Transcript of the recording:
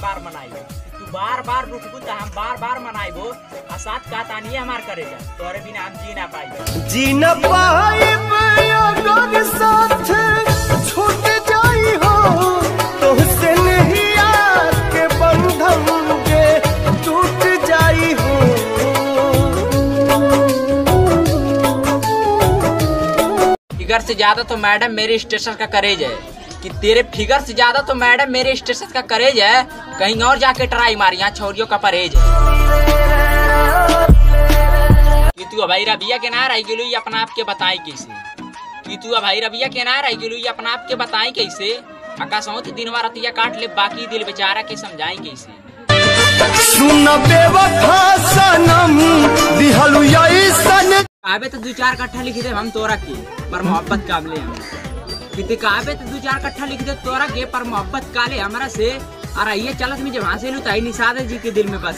बार मनाइबो। तू बार बार रुकबू तो हम बार बार मनाइबो। आ साथ का तानिए हमार करेजा, तोरे बिना हम जी ना पाइबो। जी न पाइब अगर साथ छूट जाई हो, तोहसे नहीं आके बंधन के टूट जाई हो। फिगर से ज्यादा तो मैडम मेरे स्टेटस का करेज है कि तेरे फिगर से ज्यादा तो मैडम मेरे स्टेटस का करेज है। कहीं और जाके ट्राई मार, यहाँ छोरियों का परहेज है। कि तू भाई रबिया के ना रही गेलू अपना आप के बताई कैसे, कि तू भाई रबिया के ना रही गेलू अपना आप के बताई कैसे। आकाशों तो दिन रतिया काट ले, बाकी दिल बेचारा के समझाई कैसे। सुन बेवफा सनम दिहलु ऐसन आबे तो 2-4 कट्ठा लिख दे हम तोरा के, पर मोहब्बत काबले हम किते काबे तो 2-4 कट्ठा लिख दे तोरा के, पर मोहब्बत काले हमरा से। और ये चलत में जब वहां से लू ताई निषाद जी के दिल में बस।